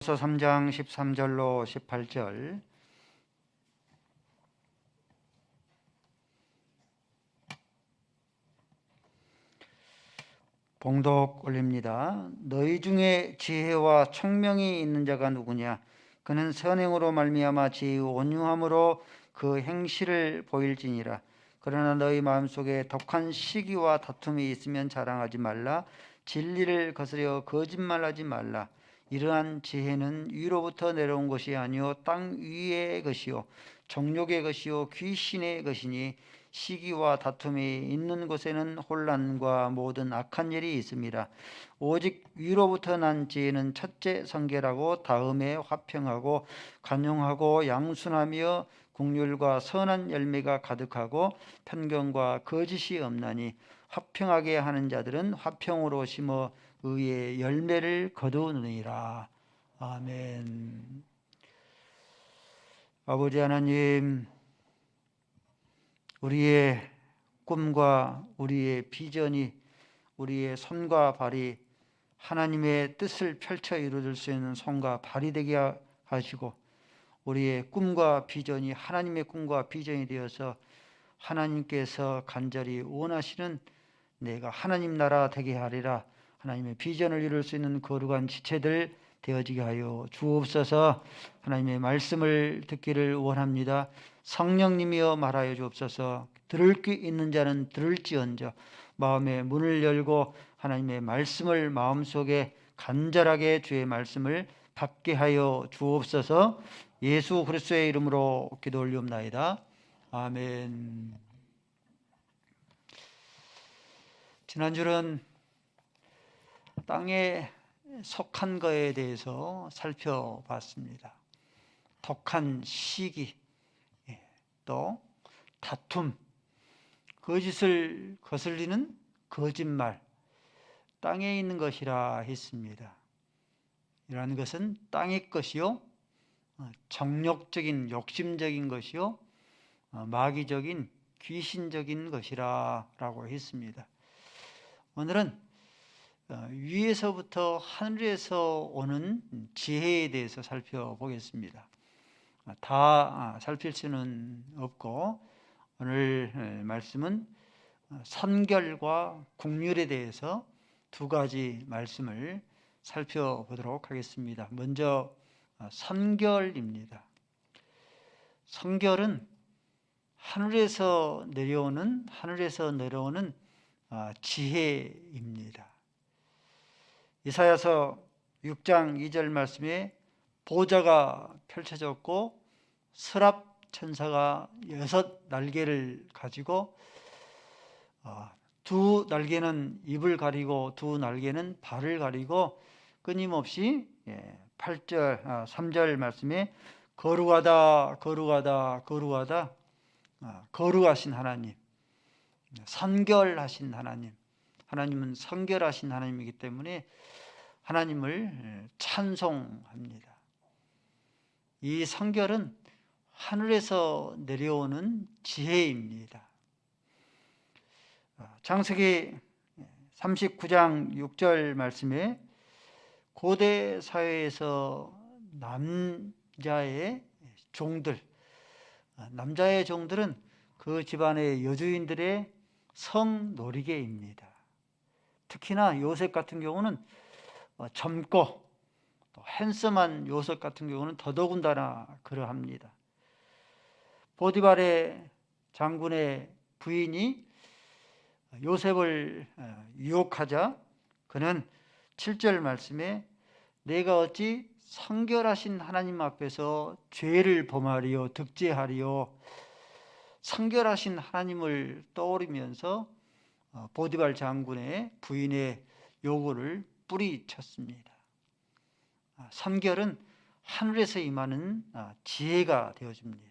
서 3장 13절로 18절 봉독 올립니다. 너희 중에 지혜와 총명이 있는 자가 누구냐? 그는 선행으로 말미암아 지혜의 온유함으로 그 행실을 보일지니라. 그러나 너희 마음속에 독한 시기와 다툼이 있으면 자랑하지 말라. 진리를 거스려 거짓말하지 말라. 이러한 지혜는 위로부터 내려온 것이 아니요 땅 위의 것이요 정욕의 것이요 귀신의 것이니 시기와 다툼이 있는 곳에는 혼란과 모든 악한 일이 있습니다. 오직 위로부터 난 지혜는 첫째 성결하고 다음에 화평하고 관용하고 양순하며 긍휼과 선한 열매가 가득하고 편견과 거짓이 없나니 화평하게 하는 자들은 화평으로 심어 의의 열매를 거두느니라. 아멘. 아버지 하나님, 우리의 꿈과 우리의 비전이 우리의 손과 발이 하나님의 뜻을 펼쳐 이루어질 수 있는 손과 발이 되게 하시고, 우리의 꿈과 비전이 하나님의 꿈과 비전이 되어서 하나님께서 간절히 원하시는 내가 하나님 나라 되게 하리라, 하나님의 비전을 이룰 수 있는 거룩한 지체들 되어지게 하여 주옵소서. 하나님의 말씀을 듣기를 원합니다. 성령님이여 말하여 주옵소서. 들을 귀 있는 자는 들을지언정 마음의 문을 열고 하나님의 말씀을 마음속에 간절하게 주의 말씀을 받게 하여 주옵소서. 예수 그리스도의 이름으로 기도 올리옵나이다. 아멘. 지난주는 땅에 속한 것에 대해서 살펴봤습니다. 독한 시기, 또 다툼, 거짓을 거슬리는 거짓말, 땅에 있는 것이라 했습니다. 이러한 것은 땅의 것이요, 정욕적인 욕심적인 것이요, 마귀적인 귀신적인 것이라 라고 했습니다. 오늘은 위에서부터 하늘에서 오는 지혜에 대해서 살펴보겠습니다. 다 살필 수는 없고 오늘 말씀은 선결과 긍휼에 대해서 두 가지 말씀을 살펴보도록 하겠습니다. 먼저 선결입니다. 선결은 하늘에서 내려오는 지혜입니다. 이사야서 6장 2절 말씀에 보좌가 펼쳐졌고 서랍 천사가 6 날개를 가지고 두 날개는 입을 가리고 두 날개는 발을 가리고 끊임없이 3절 말씀에 거룩하다 거룩하다 거룩하다, 거룩하신 하나님, 선결하신 하나님, 하나님은 선결하신 하나님이기 때문에 하나님을 찬송합니다. 이 선결은 하늘에서 내려오는 지혜입니다. 창세기 39장 6절 말씀에 고대 사회에서 남자의 종들은 그 집안의 여주인들의 성놀이개입니다. 특히나 요셉 같은 경우는 젊고 또 핸섬한 요셉 같은 경우는 더더군다나 그러합니다. 보디발의 장군의 부인이 요셉을 유혹하자 그는 7절 말씀에 내가 어찌 성결하신 하나님 앞에서 죄를 범하리요 득죄하리요, 성결하신 하나님을 떠올리면서 보디발 장군의 부인의 요구를 뿌리쳤습니다. 선결은 하늘에서 임하는 지혜가 되어줍니다.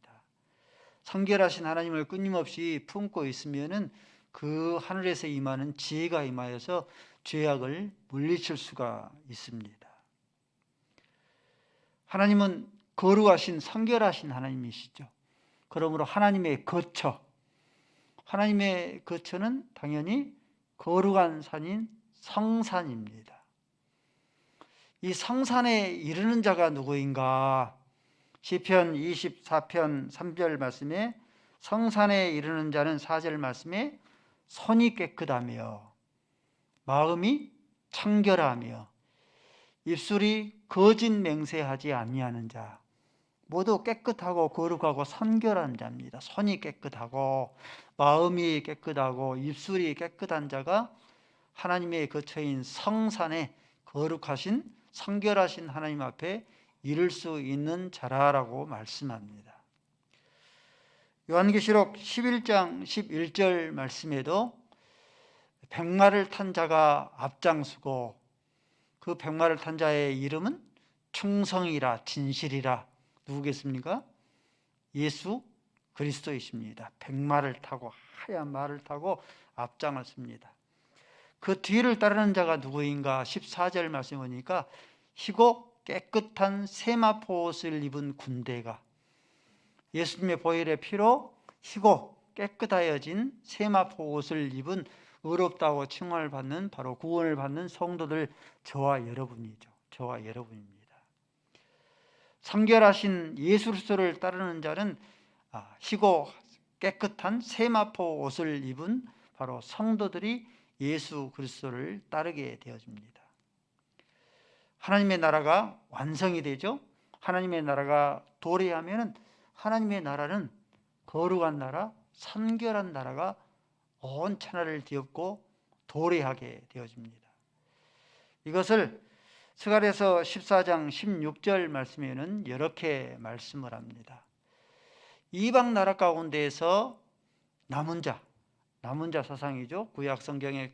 선결하신 하나님을 끊임없이 품고 있으면은 그 하늘에서 임하는 지혜가 임하여서 죄악을 물리칠 수가 있습니다. 하나님은 거룩하신 선결하신 하나님이시죠. 그러므로 하나님의 거처는 당연히 거룩한 산인 성산입니다. 이 성산에 이르는 자가 누구인가? 시편 24편 3절 말씀에 성산에 이르는 자는 4절 말씀에 손이 깨끗하며 마음이 청결하며 입술이 거짓 맹세하지 아니하는 자, 모두 깨끗하고 거룩하고 선결한 자입니다. 손이 깨끗하고 마음이 깨끗하고 입술이 깨끗한 자가 하나님의 거처인 성산에 거룩하신 성결하신 하나님 앞에 이를 수 있는 자라라고 말씀합니다. 요한계시록 11장 11절 말씀에도 백마를 탄 자가 앞장서고 그 백마를 탄 자의 이름은 충성이라 진실이라 누구겠습니까? 예수 그리스도이십니다. 백마를 타고 하얀 말을 타고 앞장을 씁니다. 그 뒤를 따르는 자가 누구인가? 14절 말씀 보니까 희고 깨끗한 세마포 옷을 입은 군대가 예수님의 보혈의 피로 희고 깨끗하여진 세마포 옷을 입은 의롭다고 칭함을 받는 바로 구원을 받는 성도들 저와 여러분이죠. 저와 여러분입니다. 성결하신 예수 그리스도를 따르는 자는 희고 깨끗한 세마포 옷을 입은 바로 성도들이 예수 그리스도를 따르게 되어집니다. 하나님의 나라가 완성이 되죠. 하나님의 나라가 도래하면 하나님의 나라는 거룩한 나라, 선결한 나라가 온 천하를 뒤엎고 도래하게 되어집니다. 이것을 스가랴서 14장 16절 말씀에는 이렇게 말씀을 합니다. 이방 나라 가운데에서 남은 자 사상이죠. 구약 성경에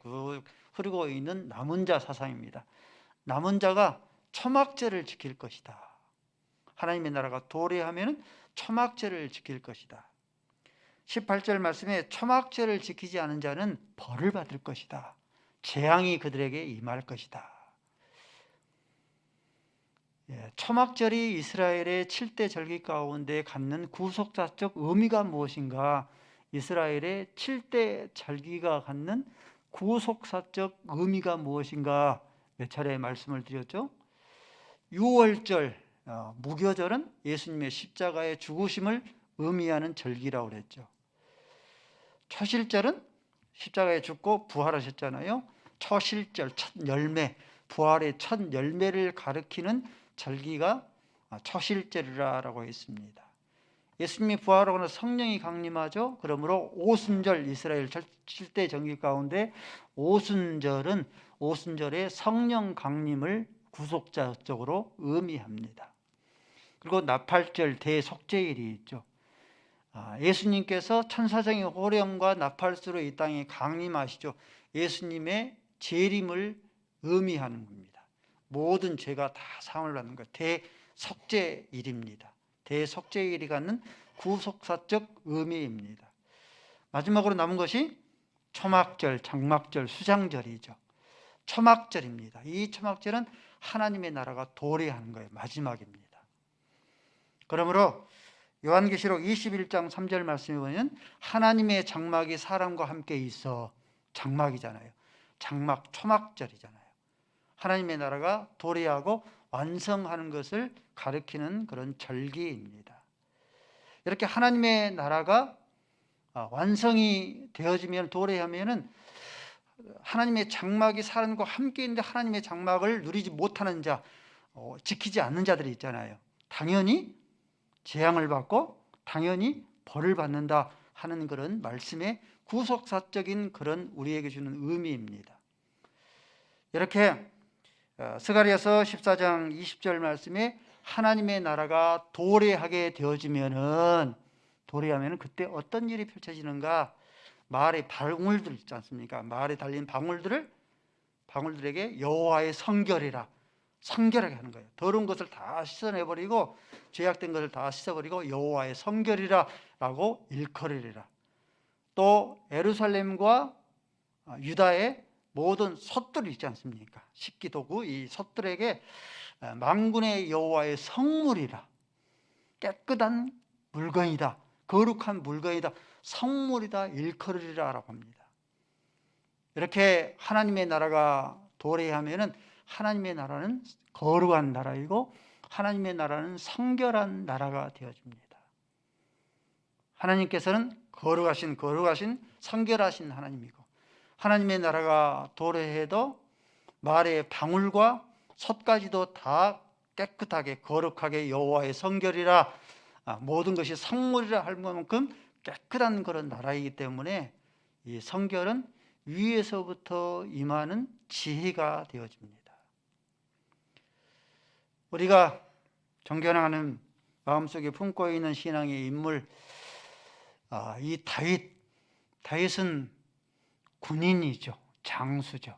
흐르고 있는 남은 자 사상입니다. 남은 자가 초막절을 지킬 것이다. 하나님의 나라가 도래하면 초막절을 지킬 것이다. 18절 말씀에 초막절을 지키지 않은 자는 벌을 받을 것이다. 재앙이 그들에게 임할 것이다. 초막절이 이스라엘의 7대 절기 가운데 갖는 구속사적 의미가 무엇인가? 이스라엘의 7대 절기가 갖는 구속사적 의미가 무엇인가? 몇 차례 말씀을 드렸죠. 유월절, 무교절은 예수님의 십자가의 죽으심을 의미하는 절기라고 그랬죠. 초실절은 십자가에 죽고 부활하셨잖아요. 초실절, 첫 열매, 부활의 첫 열매를 가리키는 절기가 초실절이라고 했습니다. 예수님이 부활하고는 성령이 강림하죠. 그러므로 오순절, 이스라엘 7대 절기 가운데 오순절의 성령 강림을 구속자적으로 의미합니다. 그리고 나팔절 대속죄일이 있죠. 예수님께서 천사장의 호령과 나팔수로 이 땅에 강림하시죠. 예수님의 재림을 의미하는 겁니다. 모든 죄가 다 사함을 받는 것, 대속죄일입니다. 대속죄일이 갖는 구속사적 의미입니다. 마지막으로 남은 것이 초막절, 장막절, 수장절이죠. 초막절입니다. 이 초막절은 하나님의 나라가 도래하는 거예요. 마지막입니다. 그러므로 요한계시록 21장 3절 말씀에 보면 하나님의 장막이 사람과 함께 있어. 장막이잖아요. 장막, 초막절이잖아요. 하나님의 나라가 도래하고 완성하는 것을 가리키는 그런 절기입니다. 이렇게 하나님의 나라가 완성이 되어지면 도래하면은 하나님의 장막이 사람과 함께 있는데 하나님의 장막을 누리지 못하는 자, 지키지 않는 자들이 있잖아요. 당연히 재앙을 받고 당연히 벌을 받는다 하는 그런 말씀의 구속사적인 그런 우리에게 주는 의미입니다. 이렇게 스가랴서 14장 20절 말씀에 하나님의 나라가 도래하게 되어지면은 그때 어떤 일이 펼쳐지는가? 마을의 방울들 있지 않습니까? 마을에 달린 방울들에게 여호와의 성결이라 성결하게 하는 거예요. 더러운 것을 다 씻어내버리고 죄악된 것을 다 씻어버리고 여호와의 성결이라라고 일컬으리라. 또 예루살렘과 유다의 모든 솥들 있지 않습니까? 식기도구 이 솥들에게 만군의 여호와의 성물이라, 깨끗한 물건이다, 거룩한 물건이다, 성물이다 일컬으리라라고 합니다. 이렇게 하나님의 나라가 도래하면은 하나님의 나라는 거룩한 나라이고 하나님의 나라는 성결한 나라가 되어집니다. 하나님께서는 거룩하신 성결하신 하나님이고 하나님의 나라가 도래해도 말의 방울과 솥까지도 다 깨끗하게 거룩하게 여호와의 성결이라 모든 것이 성물이라 할 만큼 깨끗한 그런 나라이기 때문에 이 성결은 위에서부터 임하는 지혜가 되어집니다. 우리가 존경하는 마음속에 품고 있는 신앙의 인물, 이 다윗은 군인이죠. 장수죠.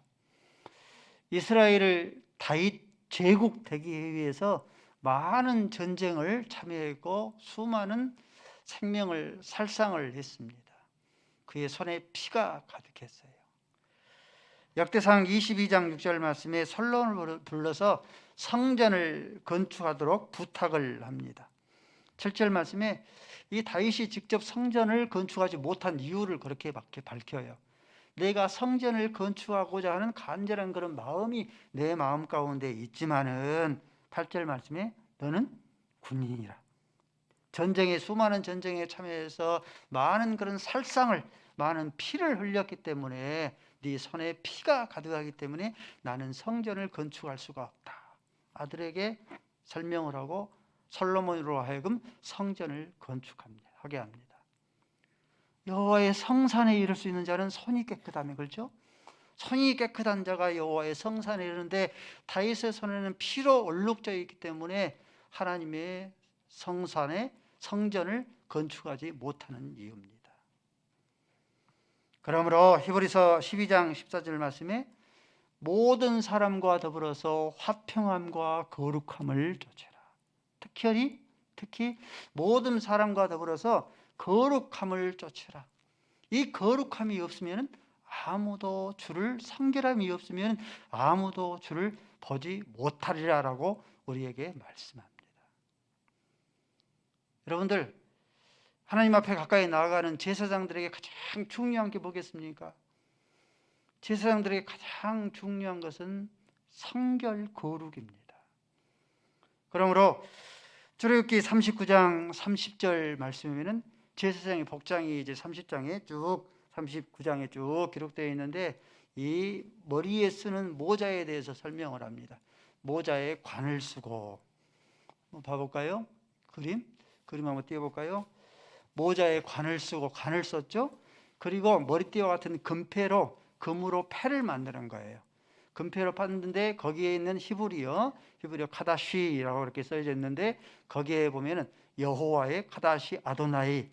이스라엘을 다윗 제국 되기 위해서 많은 전쟁을 참여했고 수많은 생명을 살상을 했습니다. 그의 손에 피가 가득했어요. 역대상 22장 6절 말씀에 솔로몬을 불러서 성전을 건축하도록 부탁을 합니다. 7절 말씀에 이 다윗이 직접 성전을 건축하지 못한 이유를 그렇게 밝혀요. 내가 성전을 건축하고자 하는 간절한 그런 마음이 내 마음 가운데 있지만은 8절 말씀에 너는 군인이라. 수많은 전쟁에 참여해서 많은 그런 많은 피를 흘렸기 때문에 네 손에 피가 가득하기 때문에 나는 성전을 건축할 수가 없다. 아들에게 설명을 하고 솔로몬으로 하여금 성전을 건축하게 합니다. 여호와의 성산에 이를 수 있는 자는 손이 깨끗하면, 그렇죠? 손이 깨끗한 자가 여호와의 성산에 이르는데 다윗의 손에는 피로 얼룩져 있기 때문에 하나님의 성전을 건축하지 못하는 이유입니다. 그러므로 히브리서 12장 14절 말씀에 모든 사람과 더불어서 화평함과 거룩함을 좇으라. 특히 모든 사람과 더불어서 거룩함을 좇으라. 이 거룩함이 없으면 성결함이 없으면 아무도 주를 보지 못하리라라고 우리에게 말씀합니다. 여러분들, 하나님 앞에 가까이 나아가는 제사장들에게 가장 중요한 게 뭐겠습니까? 제사장들에게 가장 중요한 것은 성결 거룩입니다. 그러므로 출애굽기 39장 30절 말씀에는 제사장의 복장이 이제 39장에 쭉 기록되어 있는데 이 머리에 쓰는 모자에 대해서 설명을 합니다. 모자에 관을 쓰고, 봐볼까요? 그림 한번 띄워볼까요? 모자에 관을 쓰고 관을 썼죠. 그리고 머리띠와 같은 금으로 패를 만드는 거예요. 금패로 봤는데 거기에 있는 히브리어 카다시라고 이렇게 써져 있는데 거기에 보면은 여호와의 카다시 아도나이,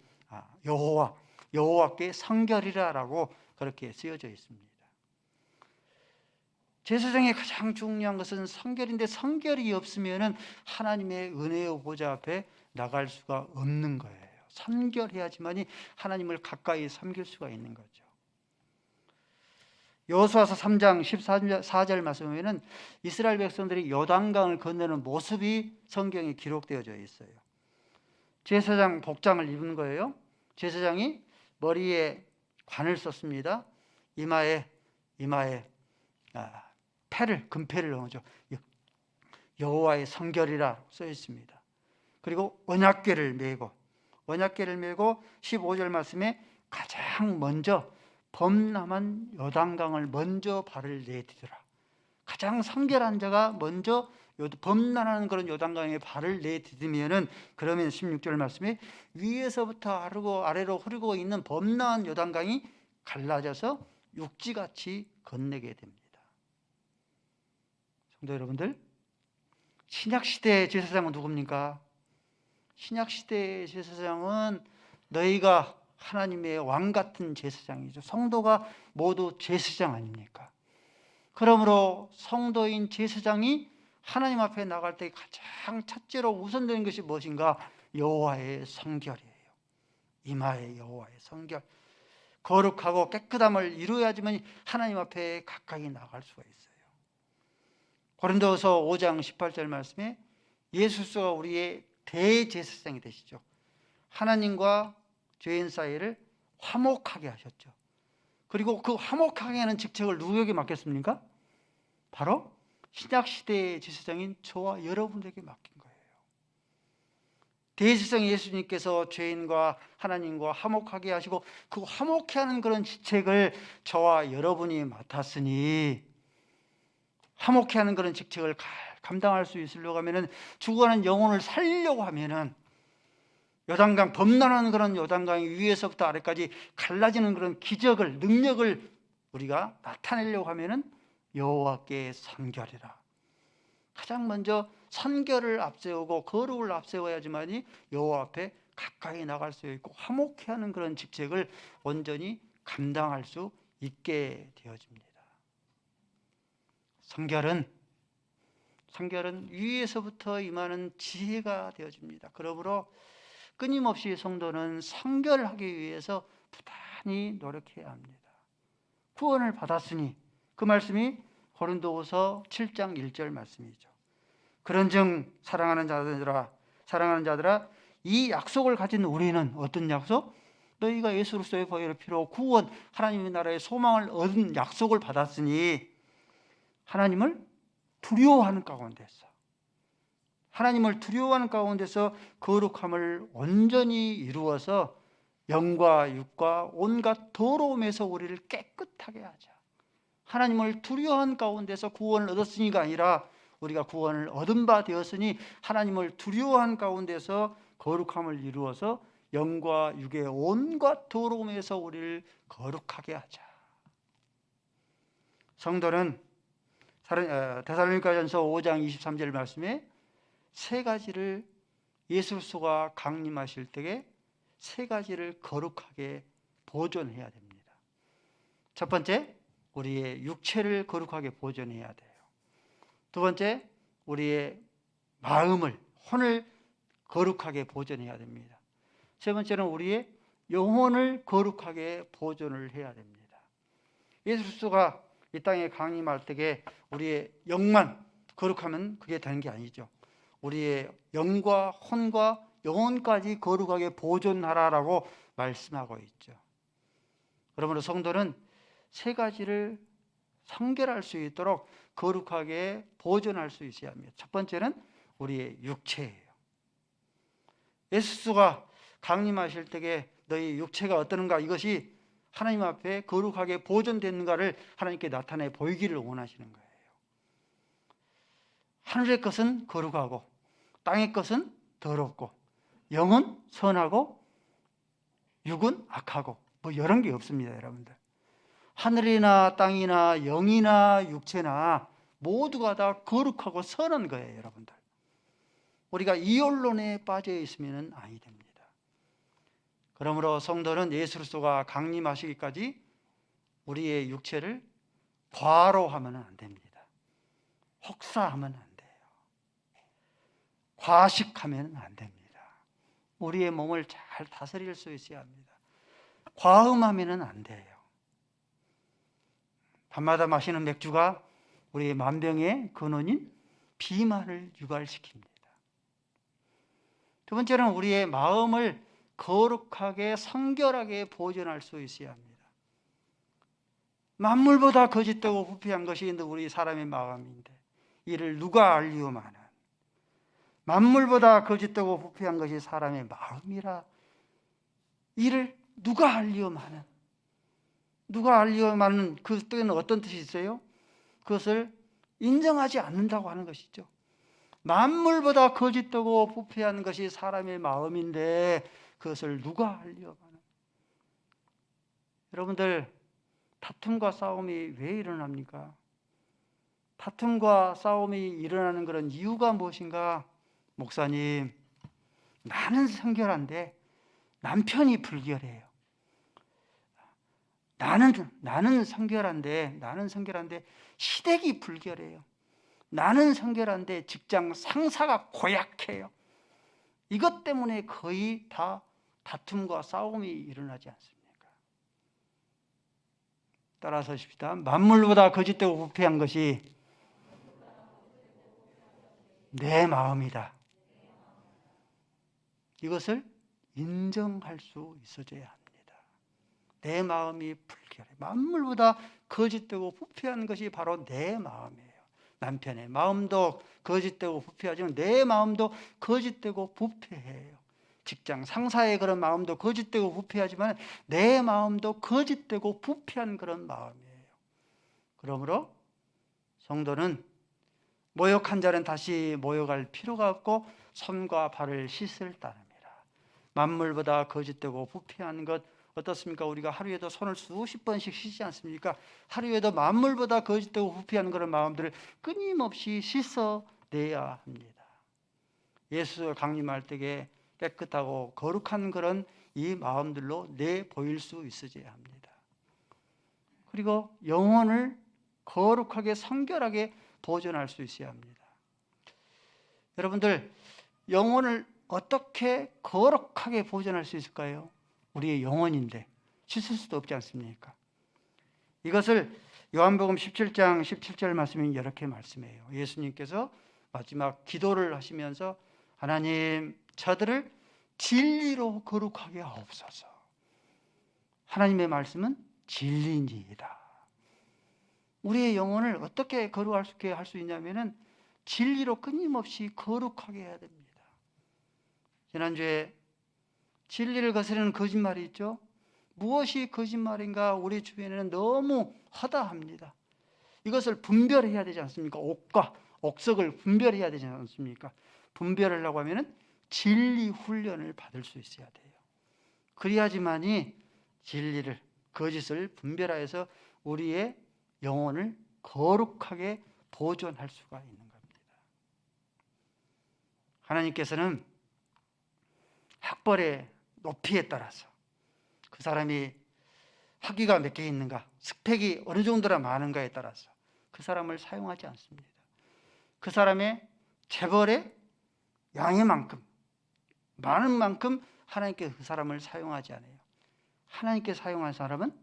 여호와께 성결이라라고 그렇게 쓰여져 있습니다. 제사장의 가장 중요한 것은 성결인데 성결이 없으면은 하나님의 은혜의 보좌 앞에 나갈 수가 없는 거예요. 성결해야지만이 하나님을 가까이 섬길 수가 있는 거죠. 여호수아서 3장 14절 말씀에는 이스라엘 백성들이 요단강을 건너는 모습이 성경에 기록되어져 있어요. 제사장 복장을 입은 거예요. 제사장이 머리에 관을 썼습니다. 이마에 금패를 넣어죠. 여호와의 성결이라 써 있습니다. 그리고 언약궤를 메고 15절 말씀에 가장 먼저 범람한 요단강을 먼저 발을 내디디라. 가장 성결한 자가 먼저 범람하는 그런 요단강에 발을 내디디면은 그러면 16절 말씀에 위에서부터 아래로 흐르고 있는 범람한 요단강이 갈라져서 육지같이 건네게 됩니다. 성도 여러분들, 신약시대의 제사장은 누굽니까? 신약시대의 제사장은 너희가 하나님의 왕같은 제사장이죠. 성도가 모두 제사장 아닙니까? 그러므로 성도인 제사장이 하나님 앞에 나갈 때 가장 첫째로 우선되는 것이 무엇인가? 여호와의 성결이에요. 이마에 여호와의 성결, 거룩하고 깨끗함을 이루어야지만 하나님 앞에 가까이 나갈 수가 있어요. 고린도서 5장 18절 말씀에 예수 그리스도가 우리의 대제사장이 되시죠. 하나님과 죄인 사이를 화목하게 하셨죠. 그리고 그 화목하게 하는 직책을 누구에게 맡겼습니까? 바로 신약 시대의 제사장인 저와 여러분에게 맡긴 거예요. 대제사장 예수님께서 죄인과 하나님과 화목하게 하시고 그 화목해 하는 그런 직책을 저와 여러분이 맡았으니, 화목해 하는 그런 직책을 감당할 수 있으려고 하면은, 죽어가는 영혼을 살리려고 하면은, 요단강, 범람하는 그런 요단강 위에서부터 아래까지 갈라지는 그런 기적을, 능력을 우리가 나타내려고 하면은 여호와께 선결이라. 가장 먼저 선결을 앞세우고 거룩을 앞세워야지만이 여호와 앞에 가까이 나갈 수 있고 화목해 하는 그런 직책을 온전히 감당할 수 있게 되어집니다. 성결은 위에서부터 임하는 지혜가 되어집니다. 그러므로 끊임없이 성도는 성결하기 위해서 부단히 노력해야 합니다. 구원을 받았으니, 그 말씀이 고린도후서 7장 1절 말씀이죠. 그런즉 사랑하는 자들아, 이 약속을 가진 우리는, 어떤 약속? 너희가 예수 그리스도의 보혈의 피로 구원, 하나님의 나라의 소망을 얻은 약속을 받았으니 하나님을 두려워하는 가운데서 거룩함을 온전히 이루어서 영과 육과 온갖 더러움에서 우리를 깨끗하게 하자. 하나님을 두려워한 가운데서 구원을 얻었으니가 아니라, 우리가 구원을 얻은 바 되었으니 하나님을 두려워한 가운데서 거룩함을 이루어서 영과 육의 온갖 더러움에서 우리를 거룩하게 하자. 성도는 데살로니가전서 5장 23절 말씀에 세 가지를, 예수 그리스도가 강림하실 때에 세 가지를 거룩하게 보존해야 됩니다. 첫 번째, 우리의 육체를 거룩하게 보존해야 돼요. 두 번째, 우리의 마음을, 혼을 거룩하게 보존해야 됩니다. 세 번째는 우리의 영혼을 거룩하게 보존을 해야 됩니다. 예수 그리스도가 이 땅에 강림할 때에 우리의 영만 거룩하면 그게 되는 게 아니죠. 우리의 영과 혼과 영혼까지 거룩하게 보존하라라고 말씀하고 있죠. 그러므로 성도는 세 가지를 성결할 수 있도록 거룩하게 보존할 수 있어야 합니다. 첫 번째는 우리의 육체예요. 예수가 강림하실 때에 너희 육체가 어떠는가, 이것이 하나님 앞에 거룩하게 보존되는가를 하나님께 나타내 보이기를 원하시는 거예요. 하늘의 것은 거룩하고 땅의 것은 더럽고 영은 선하고 육은 악하고, 뭐 이런 게 없습니다, 여러분들. 하늘이나 땅이나 영이나 육체나 모두가 다 거룩하고 선한 거예요, 여러분들. 우리가 이혼론에 빠져 있으면 아니 됩니다. 그러므로 성도는 예수 그리스도가 강림하시기까지 우리의 육체를 과로하면 안 됩니다. 혹사하면 안 돼요. 과식하면 안 됩니다. 우리의 몸을 잘 다스릴 수 있어야 합니다. 과음하면 안 돼요. 밤마다 마시는 맥주가 우리의 만병의 근원인 비만을 유발시킵니다. 두 번째는 우리의 마음을 거룩하게 성결하게 보존할 수 있어야 합니다. 만물보다 거짓되고 부패한 것이 우리 사람의 마음인데 이를 누가 알리오마는, 만물보다 거짓되고 부패한 것이 사람의 마음이라 이를 누가 알리오마는, 누가 알리오마는 그 뜻은 어떤 뜻이 있어요? 그것을 인정하지 않는다고 하는 것이죠. 만물보다 거짓되고 부패한 것이 사람의 마음인데 그것을 누가 알리오마는. 여러분들, 다툼과 싸움이 왜 일어납니까? 다툼과 싸움이 일어나는 그런 이유가 무엇인가? 목사님, 나는 성결한데 남편이 불결해요. 나는 성결한데 시댁이 불결해요. 나는 성결한데 직장 상사가 고약해요. 이것 때문에 거의 다 다툼과 싸움이 일어나지 않습니까? 따라서십시다. 만물보다 거짓되고 부패한 것이 내 마음이다. 이것을 인정할 수 있어져야 합니다. 내 마음이 불결해. 만물보다 거짓되고 부패한 것이 바로 내 마음이에요. 남편의 마음도 거짓되고 부패하지만 내 마음도 거짓되고 부패해요. 직장 상사의 그런 마음도 거짓되고 부패하지만 내 마음도 거짓되고 부패한 그런 마음이에요. 그러므로 성도는 모욕한 자는 다시 모욕할 필요가 없고 손과 발을 씻을 따릅니다. 만물보다 거짓되고 부패한 것 어떻습니까? 우리가 하루에도 손을 수십 번씩 씻지 않습니까? 하루에도 만물보다 거짓되고 부패한 그런 마음들을 끊임없이 씻어내야 합니다. 예수 강림할 때에 깨끗하고 거룩한 그런 이 마음들로 내 보일 수 있어야 합니다. 그리고 영혼을 거룩하게 성결하게 보존할 수 있어야 합니다. 여러분들, 영혼을 어떻게 거룩하게 보존할 수 있을까요? 우리의 영혼인데 씻을 수도 없지 않습니까? 이것을 요한복음 17장 17절 말씀이 이렇게 말씀해요. 예수님께서 마지막 기도를 하시면서 하나님, 저들을 진리로 거룩하게 하옵소서. 하나님의 말씀은 진리니이다. 우리의 영혼을 어떻게 거룩하게 할 수 있냐면은 진리로 끊임없이 거룩하게 해야 됩니다. 지난주에 진리를 거스르는 거짓말이 있죠. 무엇이 거짓말인가 우리 주변에는 너무 허다합니다. 이것을 분별해야 되지 않습니까? 옥과 옥석을 분별해야 되지 않습니까? 분별하려고 하면은 진리 훈련을 받을 수 있어야 돼요. 그래야지만이 진리를, 거짓을 분별하여서 우리의 영혼을 거룩하게 보존할 수가 있는 겁니다. 하나님께서는 학벌의 높이에 따라서 그 사람이 학위가 몇 개 있는가, 스펙이 어느 정도나 많은가에 따라서 그 사람을 사용하지 않습니다. 그 사람의 재벌의 양의 만큼, 많은 만큼 하나님께 그 사람을 사용하지 않아요. 하나님께 사용한 사람은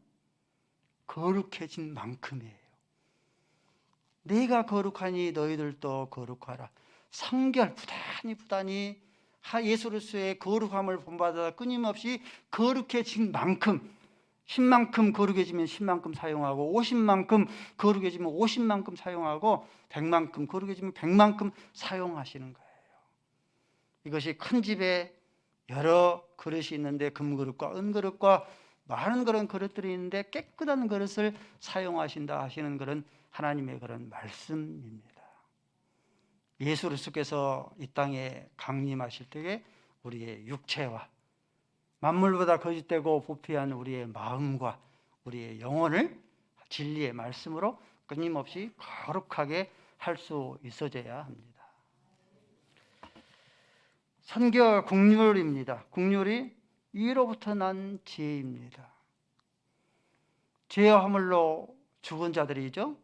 거룩해진 만큼이에요. 내가 거룩하니 너희들도 거룩하라. 성결 부단히 예수로서의 거룩함을 본받아 끊임없이 거룩해진 만큼, 10만큼 거룩해지면 10만큼 사용하고 50만큼 거룩해지면 50만큼 사용하고 100만큼 거룩해지면 100만큼 사용하시는 거예요. 이것이 큰 집에 여러 그릇이 있는데 금그릇과 은그릇과 많은 그런 그릇들이 있는데 깨끗한 그릇을 사용하신다 하시는 그런 하나님의 그런 말씀입니다. 예수 그리스도께서 이 땅에 강림하실 때에 우리의 육체와 만물보다 거짓되고 부패한 우리의 마음과 우리의 영혼을 진리의 말씀으로 끊임없이 거룩하게 할 수 있어져야 합니다. 선결 국률입니다. 국률이 위로부터 난 지혜입니다. 죄와 허물로 죽은 자들이죠.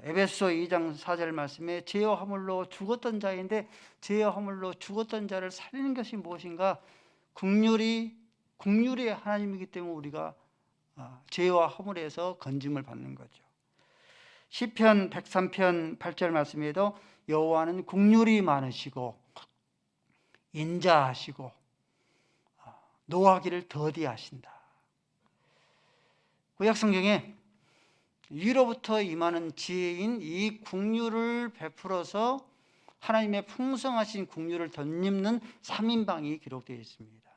에베소 2장 4절 말씀에 죄와 허물로 죽었던 자인데 죄와 허물로 죽었던 자를 살리는 것이 무엇인가? 국률이 하나님이기 때문에 우리가 죄와 허물에서 건짐을 받는 거죠. 시편 103편 8절 말씀에도 여호와는 국률이 많으시고 인자하시고 노하기를 더디하신다. 구약 성경에 위로부터 임하는 지혜인 이 국률을 베풀어서 하나님의 풍성하신 국률을 덧입는 3인방이 기록되어 있습니다.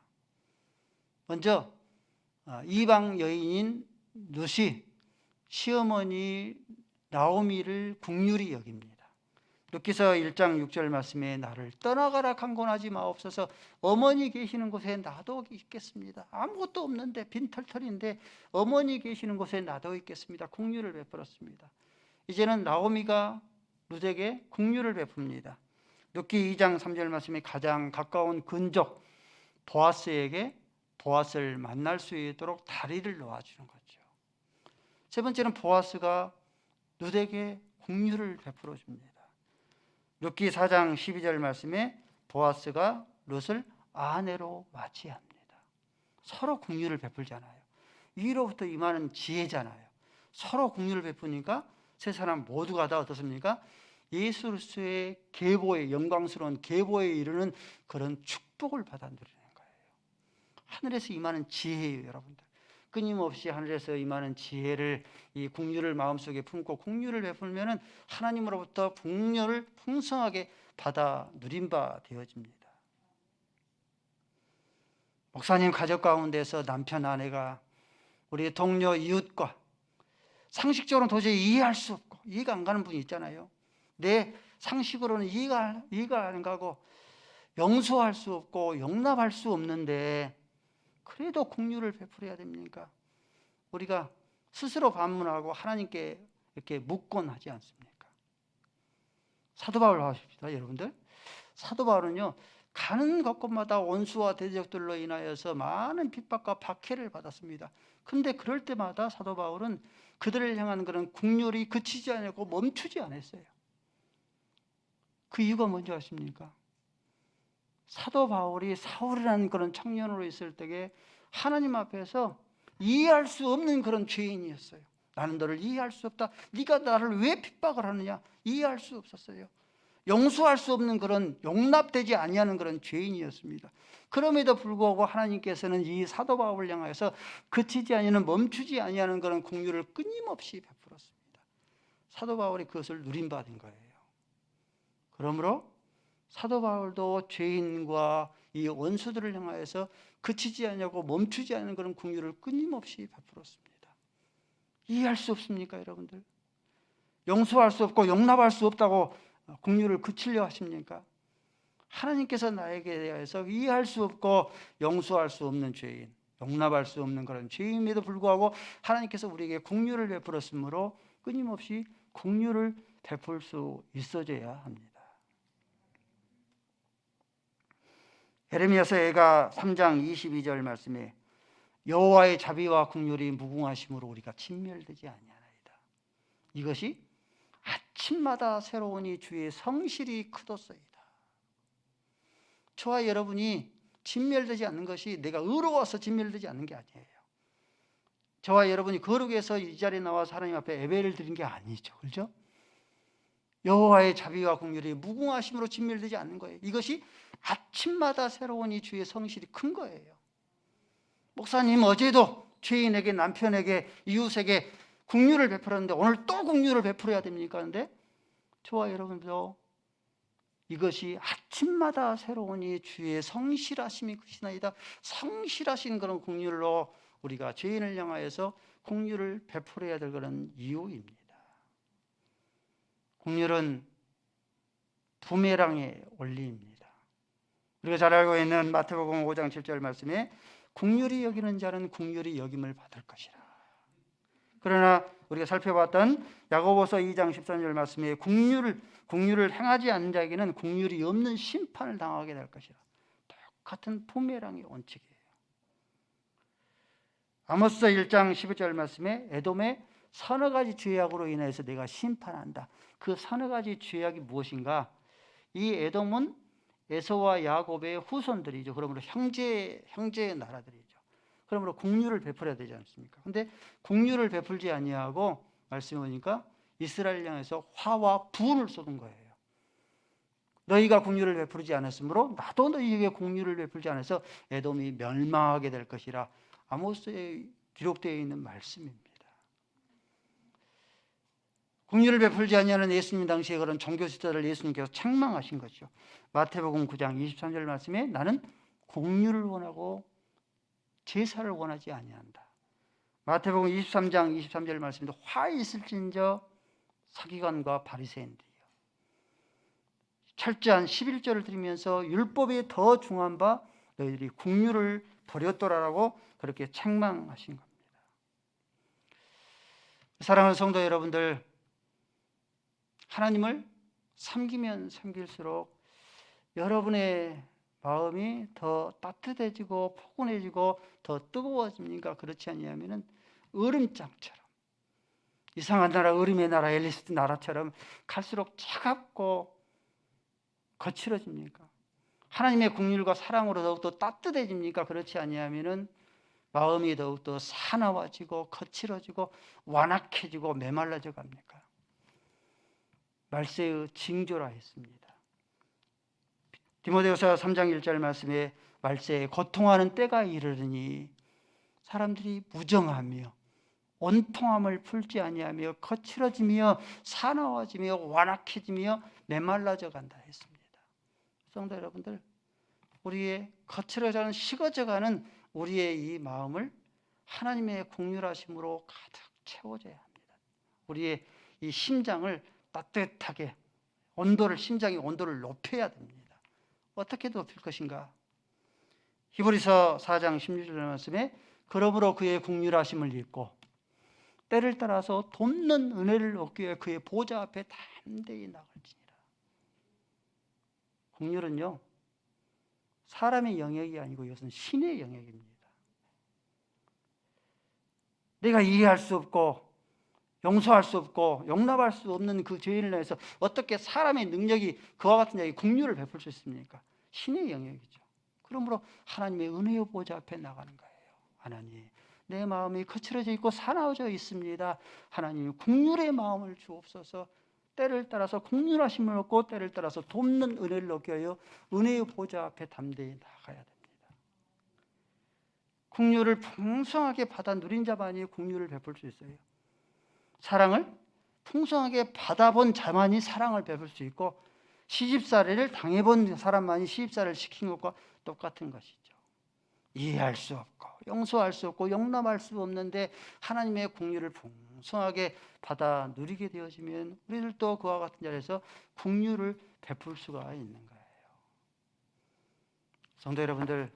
먼저 이방 여인인 룻이 시어머니 나오미를 국률이 여깁니다. 룻기서 1장 6절 말씀에 나를 떠나가라 강권하지 마옵소서. 어머니 계시는 곳에 나도 있겠습니다. 아무것도 없는데 빈털털인데 어머니 계시는 곳에 나도 있겠습니다. 국률을 베풀었습니다. 이제는 나오미가 룻에게 국률을 베풉니다. 룻기 2장 3절 말씀에 가장 가까운 근족 보아스에게 보아스를 만날 수 있도록 다리를 놓아주는 거죠. 세 번째는 보아스가 룻에게 국률을 베풀어 줍니다. 룻기 4장 12절 말씀에 보아스가 룻을 아내로 맞이합니다. 서로 국률을 베풀잖아요. 위로부터 임하는 지혜잖아요. 서로 국률을 베푸니까 세 사람 모두가 다 어떻습니까? 예수 그리스도의 계보에, 영광스러운 계보에 이르는 그런 축복을 받아 누리는 거예요. 하늘에서 임하는 지혜예요, 여러분들. 끊임없이 하늘에서 임하는 지혜를, 이 긍휼을 마음속에 품고 긍휼을 베풀면은 하나님으로부터 긍휼을 풍성하게 받아 누린 바 되어집니다. 목사님 가족 가운데서 남편, 아내가 우리 동료, 이웃과 상식적으로는 도저히 이해할 수 없고 이해가 안 가는 분이 있잖아요. 내 상식으로는 이해가 안 가고 용서할 수 없고 용납할 수 없는데 그래도 긍휼을 베풀어야 됩니까? 우리가 스스로 반문하고 하나님께 이렇게 묻곤 하지 않습니까? 사도 바울 봐십시다, 여러분들. 사도 바울은요, 가는 곳곳마다 원수와 대적들로 인하여서 많은 핍박과 박해를 받았습니다. 근데 그럴 때마다 사도 바울은 그들을 향한 그런 긍휼이 그치지 않고 멈추지 않았어요. 그 이유가 뭔지 아십니까? 사도 바울이 사울이라는 그런 청년으로 있을 때에 하나님 앞에서 이해할 수 없는 그런 죄인이었어요. 나는 너를 이해할 수 없다. 네가 나를 왜 핍박을 하느냐? 이해할 수 없었어요. 용서할 수 없는 그런, 용납되지 아니하는 그런 죄인이었습니다. 그럼에도 불구하고 하나님께서는 이 사도 바울을 향해서 그치지 아니하는, 멈추지 아니하는 그런 긍휼을 끊임없이 베풀었습니다. 사도 바울이 그것을 누림받은 거예요. 그러므로 사도 바울도 죄인과 이 원수들을 향하여서 그치지 않냐고 멈추지 않는 그런 긍휼을 끊임없이 베풀었습니다. 이해할 수 없습니까, 여러분들? 용서할 수 없고 용납할 수 없다고 긍휼을 그치려 하십니까? 하나님께서 나에게 대해서 이해할 수 없고 용서할 수 없는 죄인, 용납할 수 없는 그런 죄인임에도 불구하고 하나님께서 우리에게 긍휼을 베풀었으므로 끊임없이 긍휼을 베풀 수 있어져야 합니다. 예레미야서 애가 3장 22절 말씀에 여호와의 자비와 긍휼이 무궁하심으로 우리가 진멸되지 아니하나이다. 이것이 아침마다 새로우니 주의 성실이 크도소이다. 저와 여러분이 진멸되지 않는 것이 내가 의로워서 진멸되지 않는 게 아니에요. 저와 여러분이 거룩해서 이 자리에 나와서 하나님 앞에 예배를 드린 게 아니죠. 그렇죠? 여호와의 자비와 긍휼이 무궁하심으로 진멸되지 않는 거예요. 이것이 아침마다 새로우니 주의 성실이 큰 거예요. 목사님, 어제도 죄인에게, 남편에게, 이웃에게 긍휼을 베풀었는데 오늘 또 긍휼을 베풀어야 됩니까? 그런데 저와 여러분도 이것이 아침마다 새로우니 주의 성실하심이 크시나이다. 성실하신 그런 긍휼로 우리가 죄인을 향하여서 긍휼을 베풀어야 될 그런 이유입니다. 긍휼은 부메랑의 원리입니다. 우리가 잘 알고 있는 마태복음 5장 7절 말씀에 긍휼히 여기는 자는 긍휼히 여김을 받을 것이라. 그러나 우리가 살펴봤던 야고보서 2장 13절 말씀에 긍휼을 행하지 않는 자에게는 긍휼이 없는 심판을 당하게 될 것이라. 똑같은 부메랑의 원칙이에요. 아모스 1장 11절 말씀에 에돔의 서너 가지 죄악으로 인해서 내가 심판한다. 그 서너 가지 죄악이 무엇인가? 이 에돔은 에서와 야곱의 후손들이죠. 그러므로 형제의 나라들이죠. 그러므로 긍휼을 베풀어야 되지 않습니까? 근데 긍휼을 베풀지 아니하고 말씀해 보니까 이스라엘 향해서 화와 분을 쏟은 거예요. 너희가 긍휼을 베풀지 않았으므로 나도 너희에게 긍휼을 베풀지 않아서 에돔이 멸망하게 될 것이라. 아모스에 기록되어 있는 말씀입니다. 긍휼을 베풀지 아니하는 예수님 당시에 그런 종교 지도자를 예수님께서 책망하신 것이죠. 마태복음 9장 23절 말씀에 나는 긍휼을 원하고 제사를 원하지 아니한다. 마태복음 23장 23절 말씀에도 화 있을진저 서기관과 바리새인들이요. 철저한 11절을 드리면서 율법에 더 중한 바 너희들이 긍휼을 버렸더라라고 그렇게 책망하신 겁니다. 사랑하는 성도 여러분들, 하나님을 섬기면 섬길수록 여러분의 마음이 더 따뜻해지고 포근해지고 더 뜨거워집니까? 그렇지 않냐면은 얼음장처럼, 이상한 나라, 얼음의 나라, 엘리스트 나라처럼 갈수록 차갑고 거칠어집니까? 하나님의 긍휼과 사랑으로 더욱더 따뜻해집니까? 그렇지 않냐면은 마음이 더욱더 사나워지고 거칠어지고 완악해지고 메말라져 갑니까? 말세의 징조라 했습니다. 디모데후서 3장 1절 말씀에 말세에 고통하는 때가 이르르니 사람들이 무정하며 온통함을 풀지 아니하며 거칠어지며 사나워지며 완악해지며 메말라져 간다 했습니다. 성도 여러분들, 우리의 거칠어져가는 식어져가는 우리의 이 마음을 하나님의 긍휼하심으로 가득 채워줘야 합니다. 우리의 이 심장을 따뜻하게 심장의 온도를 높여야 됩니다. 어떻게 높일 것인가? 히브리서 4장 16절 말씀에 그러므로 그의 긍휼하심을 잊고 때를 따라서 돕는 은혜를 얻기 위해 그의 보좌 앞에 담대히 나갈지니라. 긍휼은요, 사람의 영역이 아니고 이것은 신의 영역입니다. 내가 이해할 수 없고 용서할 수 없고 용납할 수 없는 그 죄인을 위해서 어떻게 사람의 능력이 그와 같은 자에게 긍휼을 베풀 수 있습니까? 신의 영역이죠. 그러므로 하나님의 은혜의 보좌 앞에 나가는 거예요. 하나님, 내 마음이 거칠어져 있고 사나워져 있습니다. 하나님, 긍휼의 마음을 주옵소서. 때를 따라서 긍휼하심을 얻고 때를 따라서 돕는 은혜를 얻게 하여 은혜의 보좌 앞에 담대히 나가야 됩니다. 긍휼을 풍성하게 받아 누린 자만이 긍휼을 베풀 수 있어요. 사랑을 풍성하게 받아본 자만이 사랑을 베풀 수 있고, 시집살이를 당해본 사람만이 시집살이를 시킨 것과 똑같은 것이죠. 이해할 수 없고 용서할 수 없고 용납할 수 없는데 하나님의 긍휼을 풍성하게 받아 누리게 되어지면 우리들도 그와 같은 자리에서 긍휼을 베풀 수가 있는 거예요. 성도 여러분들,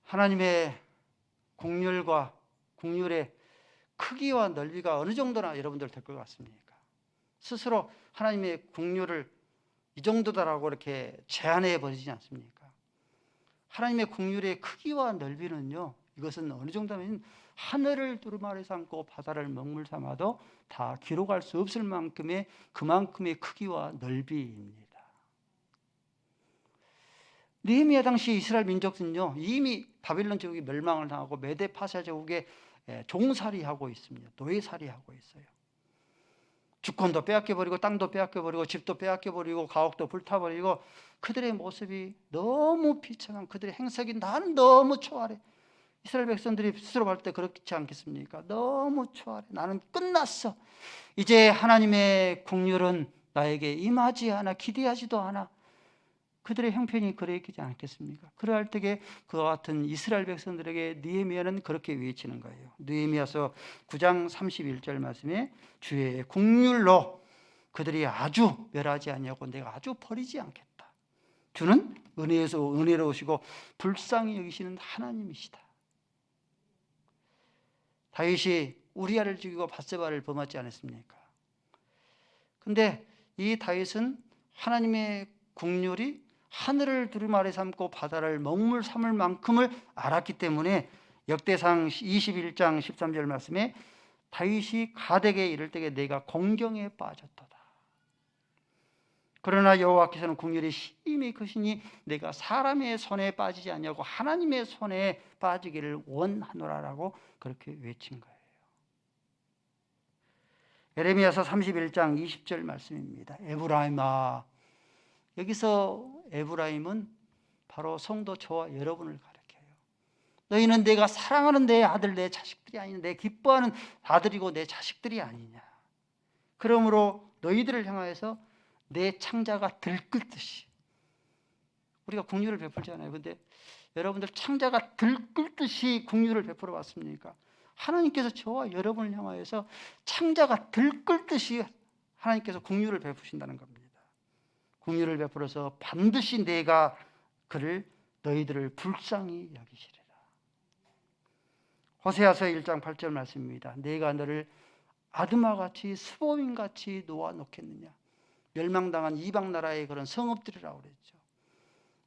하나님의 긍휼과 긍휼의 크기와 넓이가 어느 정도나 여러분들 될 것 같습니까? 스스로 하나님의 긍휼을 이 정도다라고 이렇게 제한해 버리지 않습니까? 하나님의 긍휼의 크기와 넓이는요, 이것은 어느 정도면 하늘을 두루마리 삼고 바다를 먹물 삼아도 다 기록할 수 없을 만큼의 그만큼의 크기와 넓이입니다. 느헤미야 당시 이스라엘 민족은요, 이미 바빌론 제국이 멸망을 당하고 메데 파사 제국의 종살이하고 있습니다. 노예살이하고 있어요. 주권도 빼앗겨버리고 땅도 빼앗겨버리고 집도 빼앗겨버리고 가옥도 불타버리고 그들의 모습이 너무 비참한, 그들의 행색이 나는 너무 초라해. 이스라엘 백성들이 스스로 볼 때 그렇지 않겠습니까? 너무 초라해. 나는 끝났어. 이제 하나님의 긍휼은 나에게 임하지 않아, 기대하지도 않아. 그들의 형편이 그러했지 않겠습니까? 그러할 때에 그와 같은 이스라엘 백성들에게 느헤미야는 그렇게 외치는 거예요. 느헤미야서 9장 31절 말씀에 주의 긍휼로 그들이 아주 멸하지 아니하고 내가 아주 버리지 않겠다. 주는 은혜로우시고 불쌍히 여기시는 하나님이시다. 다윗이 우리아를 죽이고 밧세바를 범하지 않았습니까? 근데 이 다윗은 하나님의 긍휼이 하늘을 두루마리 삼고 바다를 먹물 삼을 만큼을 알았기 때문에 역대상 21장 13절 말씀에 다윗이 가덱에 이를 때에 내가 공경에 빠졌도다. 그러나 여호와께서는 긍휼이 심히 크시니 내가 사람의 손에 빠지지 아니하고 하나님의 손에 빠지기를 원하노라라고 그렇게 외친 거예요. 예레미야서 31장 20절 말씀입니다. 에브라임아, 여기서 에브라임은 바로 성도 저와 여러분을 가리켜요. 너희는 내가 사랑하는 내 아들, 내 자식들이 아니냐, 내 기뻐하는 아들이고 내 자식들이 아니냐. 그러므로 너희들을 향하여서 내 창자가 들끓듯이, 우리가 긍휼을 베풀잖아요. 그런데 여러분들 창자가 들끓듯이 긍휼을 베풀어 왔습니까? 하나님께서 저와 여러분을 향하여서 창자가 들끓듯이 하나님께서 긍휼을 베푸신다는 겁니다. 긍휼을 베풀어서 반드시 내가 너희들을 불쌍히 여기시리라. 호세아서 1장 8절 말씀입니다. 내가 너를 아드마같이 스보임같이 놓아놓겠느냐. 멸망당한 이방 나라의 그런 성읍들이라고 그랬죠.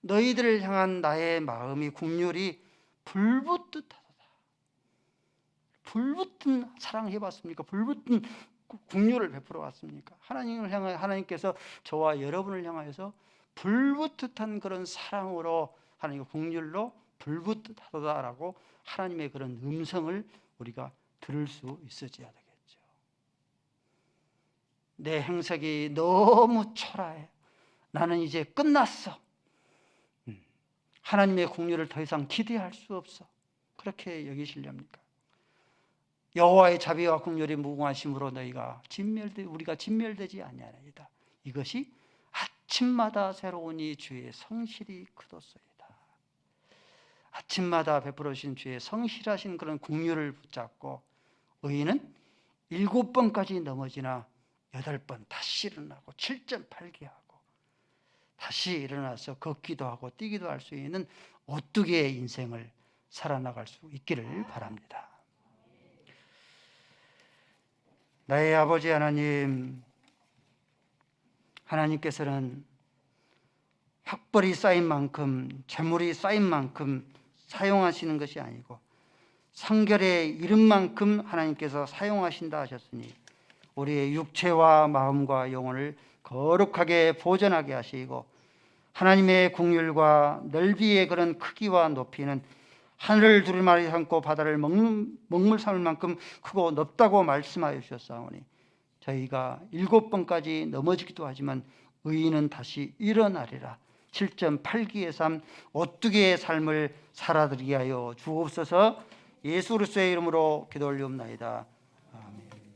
너희들을 향한 나의 마음이 긍휼이 불붙듯 하도다. 불붙은 사랑 해봤습니까? 불붙은 긍휼을 베풀어 왔습니까? 하나님을 향하여 하나님께서 저와 여러분을 향하여서 불붙듯한 그런 사랑으로 하나님의 긍휼로 불붙듯 하도다라고 하나님의 그런 음성을 우리가 들을 수 있어야 되겠죠. 내 행색이 너무 초라해. 나는 이제 끝났어. 하나님의 긍휼을 더 이상 기대할 수 없어. 그렇게 여기시렵니까? 여호와의 자비와 긍휼이 무궁하심으로 우리가 진멸되지 아니하나이다. 이것이 아침마다 새로우니 주의 성실이 크도소이다. 아침마다 베풀으신 주의 성실하신 그런 긍휼을 붙잡고 의인은 7번까지 넘어지나 8번 다시 일어나고 7.8개 하고 다시 일어나서 걷기도 하고 뛰기도 할 수 있는 오뚜기의 인생을 살아나갈 수 있기를 바랍니다. 나의 아버지 하나님, 하나님께서는 학벌이 쌓인 만큼, 재물이 쌓인 만큼 사용하시는 것이 아니고 성결에 이른 만큼 하나님께서 사용하신다 하셨으니 우리의 육체와 마음과 영혼을 거룩하게 보존하게 하시고 하나님의 긍휼과 넓이의 그런 크기와 높이는 하늘을 두루마리 삼고 바다를 먹물 삼을 만큼 크고 높다고 말씀하여 주셨사오니 저희가 7번까지 넘어지기도 하지만 의인은 다시 일어나리라. 7.8기의 삶, 오뚜기의 삶을 살아들이게 하여 주옵소서. 예수 그리스도의 이름으로 기도 올리옵나이다. 아멘.